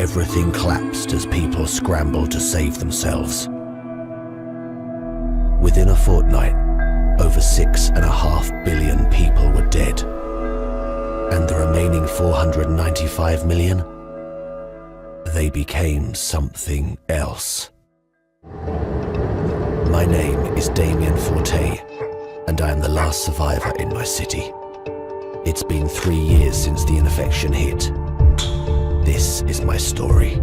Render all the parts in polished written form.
Everything collapsed as people scrambled to save themselves. Within a fortnight, over 6.5 billion people were dead. And the remaining 495 million? They became something else. My name is Damien Forte, and I am the last survivor in my city. It's been 3 years since the infection hit. This is my story.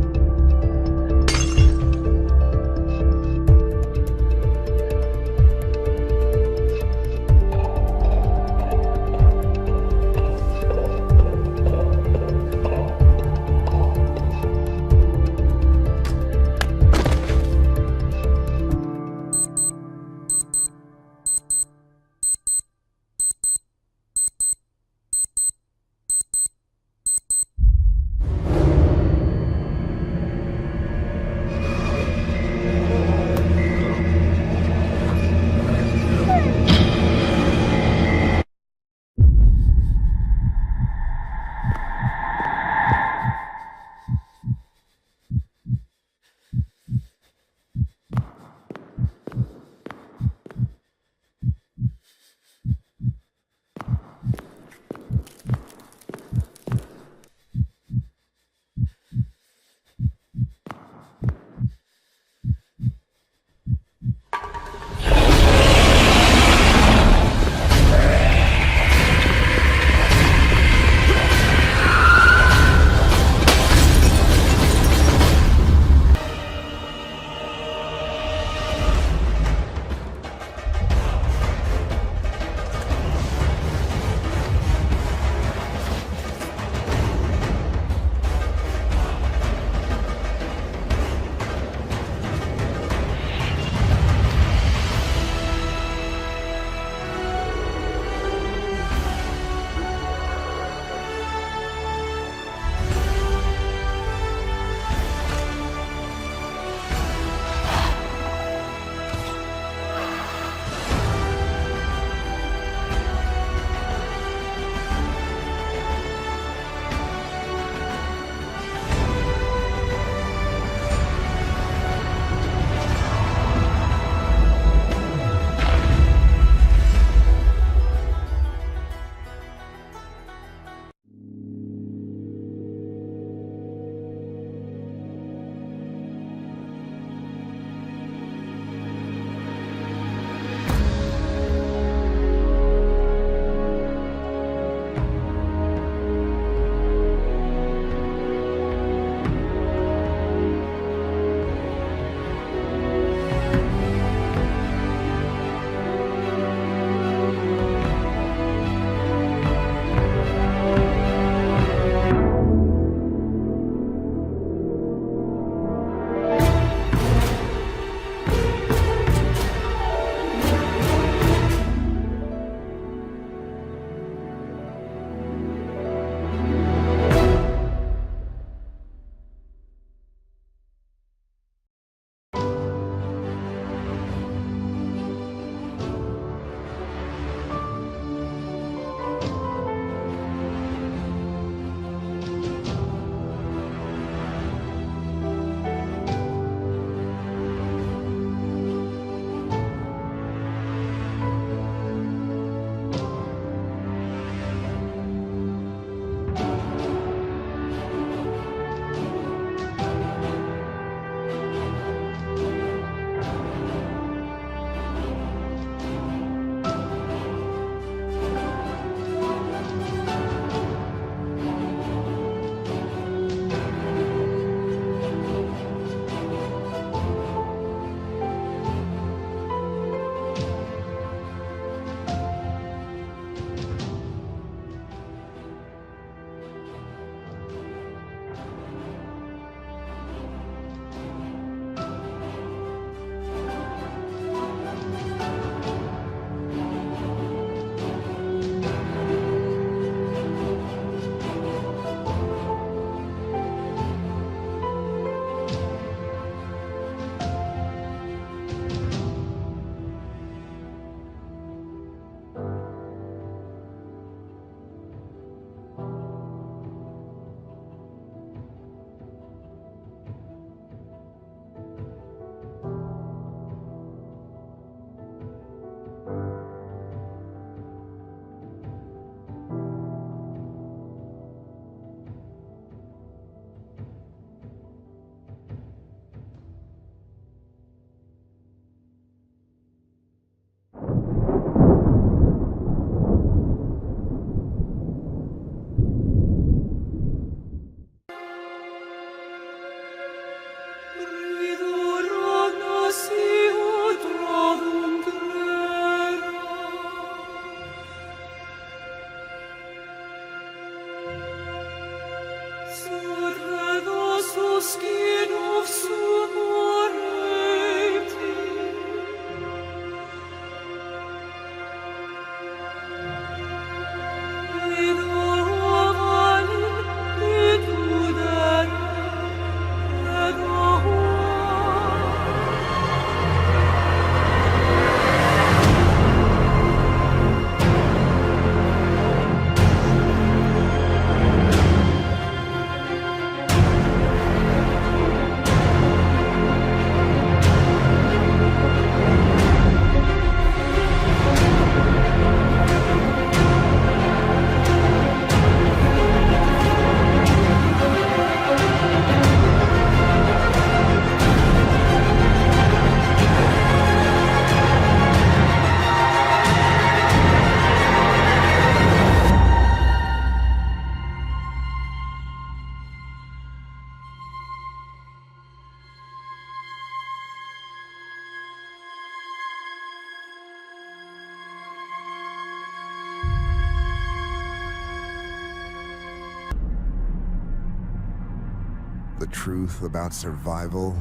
The truth about survival.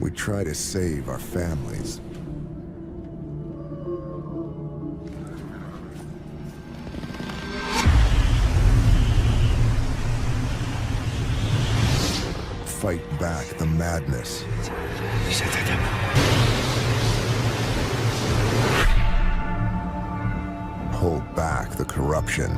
We try to save our families. Fight back the madness. Hold back the corruption.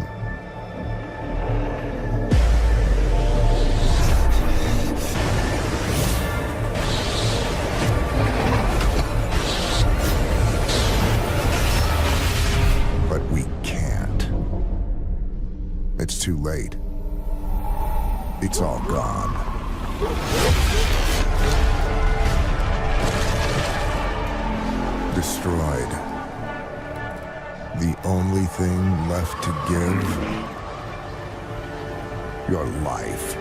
But we can't. It's too late. It's all gone. Destroyed. The only thing left to give? Your life.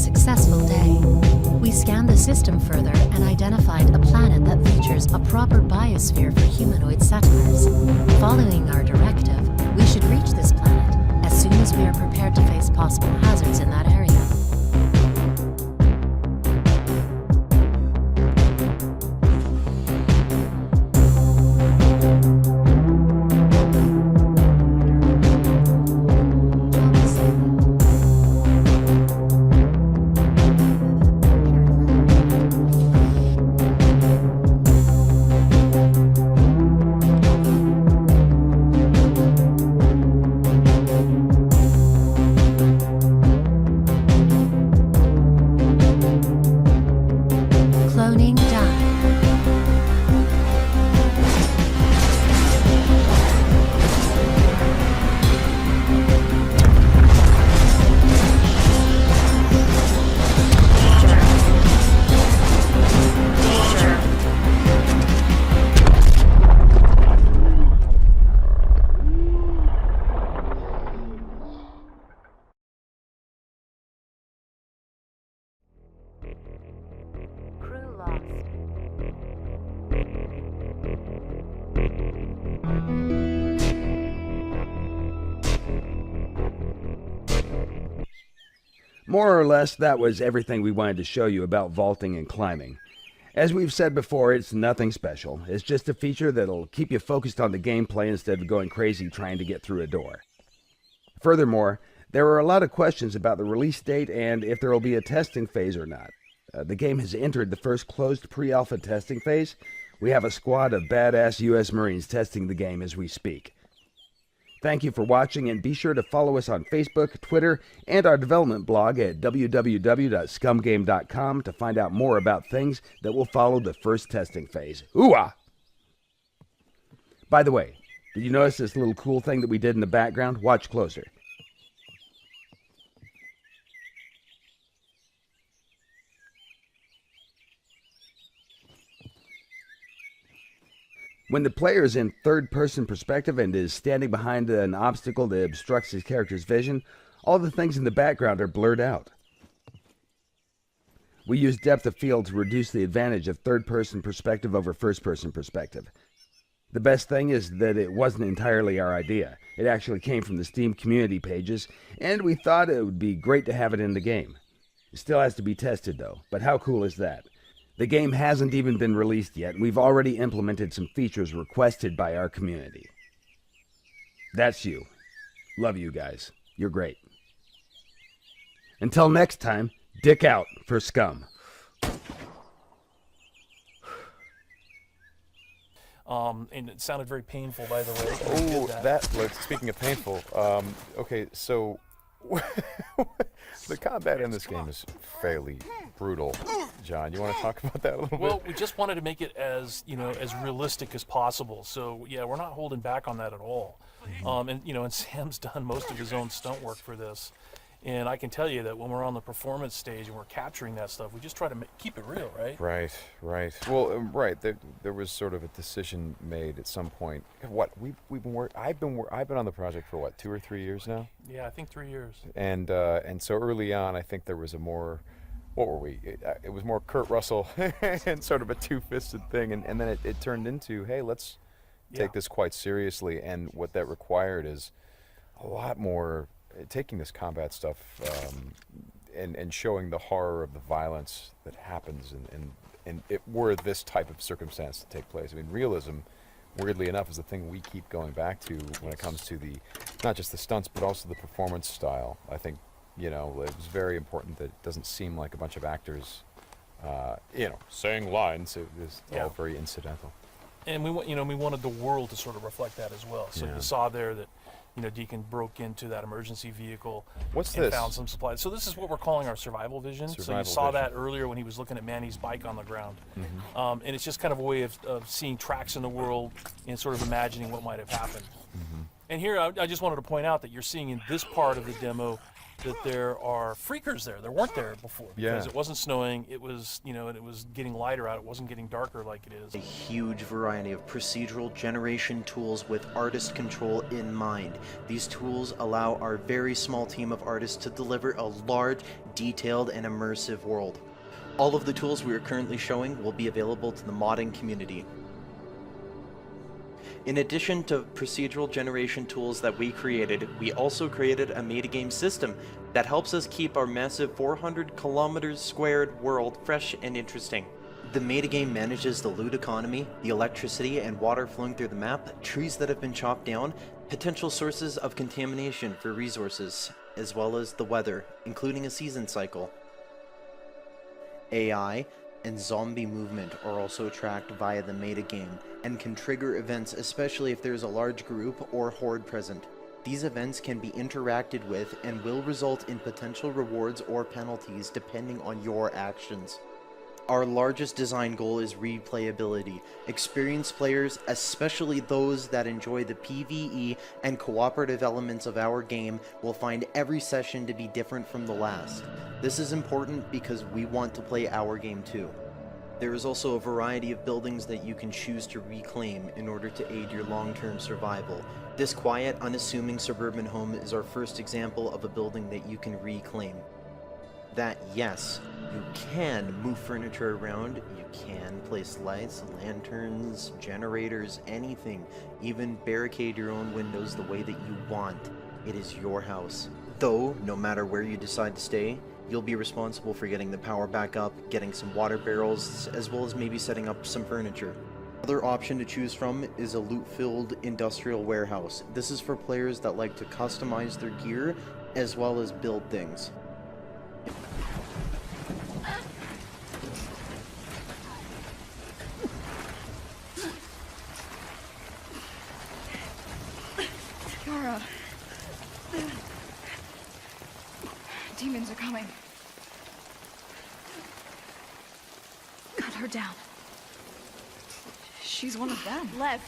successful day. We scanned the system further and identified a planet that features a proper biosphere for humanoid settlers. Following our directive, we should reach this planet as soon as we are prepared to face possible hazards in that area. Crew lost. More or less, that was everything we wanted to show you about vaulting and climbing. As we've said before, it's nothing special. It's just a feature that'll keep you focused on the gameplay instead of going crazy trying to get through a door. Furthermore, there were a lot of questions about the release date and if there will be a testing phase or not. The game has entered the first closed pre-alpha testing phase. We have a squad of badass US Marines testing the game as we speak. Thank you for watching, and be sure to follow us on Facebook, Twitter, and our development blog at www.scumgame.com to find out more about things that will follow the first testing phase. Ooh-ah! By the way, did you notice this little cool thing that we did in the background? Watch closer. When the player is in third-person perspective and is standing behind an obstacle that obstructs his character's vision, all the things in the background are blurred out. We use depth of field to reduce the advantage of third-person perspective over first-person perspective. The best thing is that it wasn't entirely our idea. It actually came from the Steam community pages, and we thought it would be great to have it in the game. It still has to be tested, though, but how cool is that? The game hasn't even been released yet, and we've already implemented some features requested by our community. That's you. Love you guys. You're great. Until next time, dick out for Scum. And it sounded very painful, by the way. Oh, like, speaking of painful, okay, so the combat in this game is fairly brutal. John, you want to talk about that a little bit? Well, we just wanted to make it as, as realistic as possible. So, yeah, we're not holding back on that at all. And Sam's done most of his own stunt work for this. And I can tell you that when we're on the performance stage and we're capturing that stuff, we just try to keep it real, right? Right. Well, right. There was sort of a decision made at some point. What I've been on the project for what, 2 or 3 years now? Yeah, I think 3 years. And so early on, I think there was a more, what were we? It was more Kurt Russell and sort of a two-fisted thing, and then it turned into, hey, let's take this quite seriously. And what that required is a lot more. Taking this combat stuff and showing the horror of the violence that happens and it were this type of circumstance to take place. I mean, realism, weirdly enough, is the thing we keep going back to when it comes to the, not just the stunts, but also the performance style. I think, it was very important that it doesn't seem like a bunch of actors, saying lines. It was all very incidental. And we wanted the world to sort of reflect that as well. So you saw there that, Deacon broke into that emergency vehicle and found some supplies. So this is what we're calling our survival vision. So you saw that earlier when he was looking at Manny's bike on the ground. Mm-hmm. And it's just kind of a way of seeing tracks in the world and sort of imagining what might have happened. Mm-hmm. And here I just wanted to point out that you're seeing in this part of the demo that there are freakers there. There weren't there before because Yeah. it wasn't snowing. It was, and it was getting lighter out. It wasn't getting darker like it is. A huge variety of procedural generation tools with artist control in mind. These tools allow our very small team of artists to deliver a large, detailed, and immersive world. All of the tools we are currently showing will be available to the modding community. In addition to procedural generation tools that we created, we also created a metagame system that helps us keep our massive 400 kilometers squared world fresh and interesting. The metagame manages the loot economy, the electricity and water flowing through the map, trees that have been chopped down, potential sources of contamination for resources, as well as the weather, including a season cycle. AI and zombie movement are also tracked via the metagame and can trigger events, especially if there's a large group or horde present. These events can be interacted with and will result in potential rewards or penalties depending on your actions. Our largest design goal is replayability. Experienced players, especially those that enjoy the PvE and cooperative elements of our game, will find every session to be different from the last. This is important because we want to play our game too. There is also a variety of buildings that you can choose to reclaim in order to aid your long-term survival. This quiet, unassuming suburban home is our first example of a building that you can reclaim. That, yes, you can move furniture around, you can place lights, lanterns, generators, anything, even barricade your own windows the way that you want. It is your house. Though, no matter where you decide to stay, you'll be responsible for getting the power back up, getting some water barrels, as well as maybe setting up some furniture. Another option to choose from is a loot-filled industrial warehouse. This is for players that like to customize their gear, as well as build things. Yara. Demons are coming. Cut her down. She's one of them. Lev.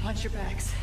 Watch your backs.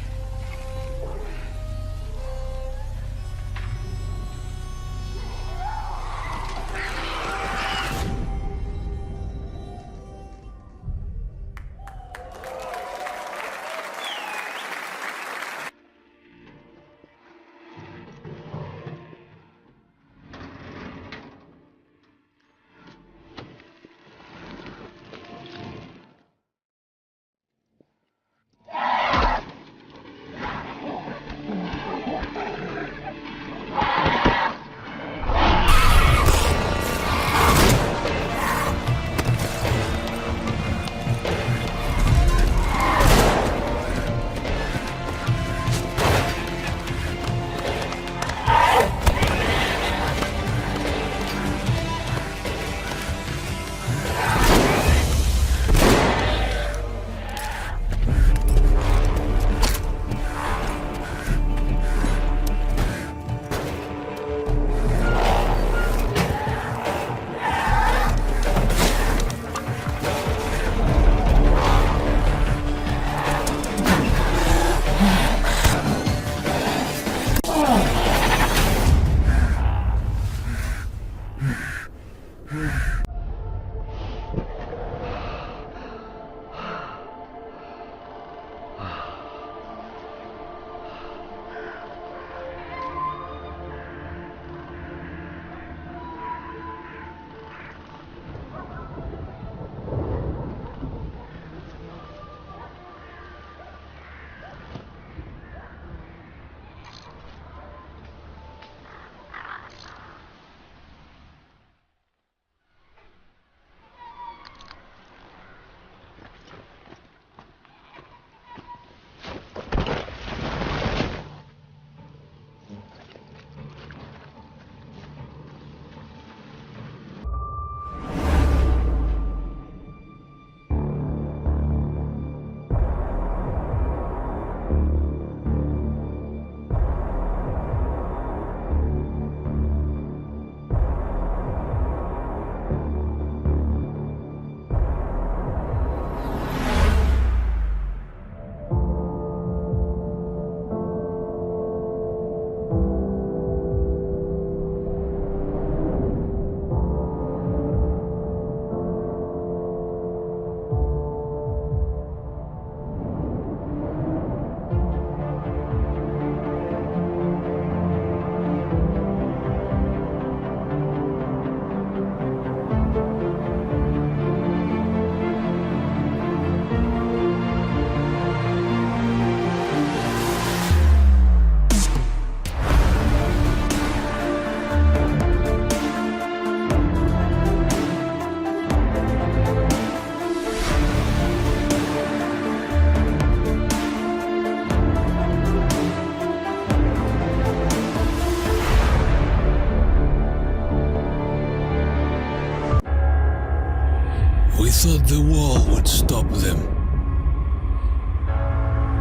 We thought the wall would stop them.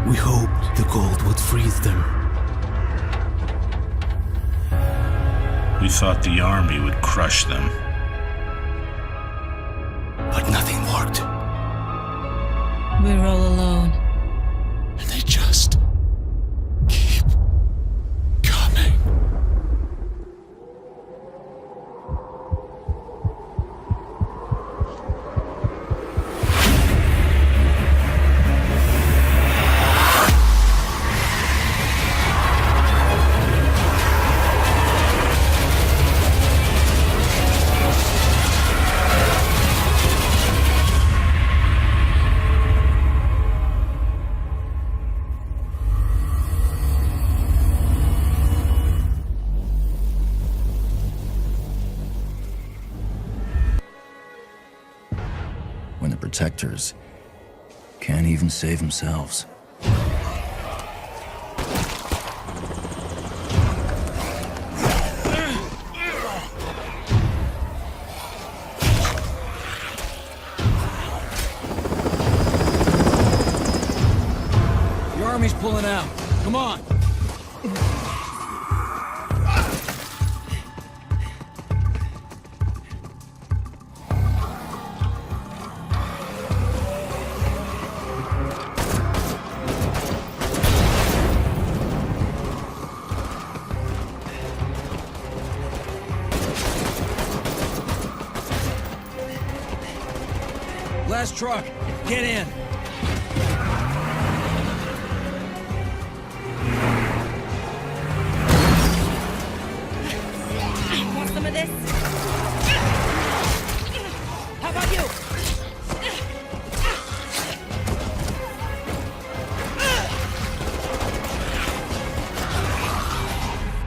We hoped the cold would freeze them. We thought the army would crush them. But nothing worked. We're all alone. And they just keep coming. When the protectors can't even save themselves. The army's pulling out. Come on. Last truck, get in. Want some of this? How about you?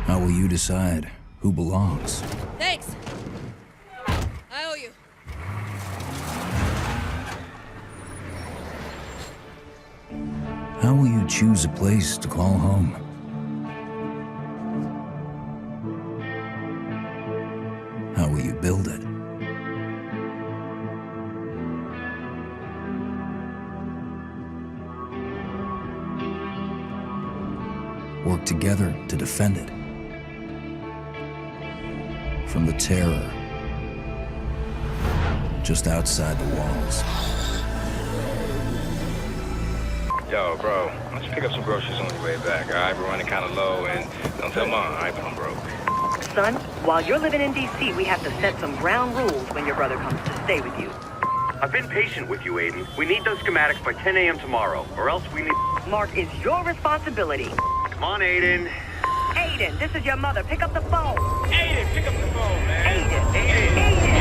How will you decide who belongs? Thanks. I owe you. How will you choose a place to call home? How will you build it? Work together to defend it. From the terror just outside the walls. Yo, bro, why don't you pick up some groceries on your way back, all right? We're running kind of low, and don't tell Mom, all right, but I'm broke. Son, while you're living in D.C., we have to set some ground rules when your brother comes to stay with you. I've been patient with you, Aiden. We need those schematics by 10 a.m. tomorrow, or else we need... Mark, it's your responsibility. Come on, Aiden. Aiden, this is your mother. Pick up the phone. Aiden, pick up the phone, man. Aiden.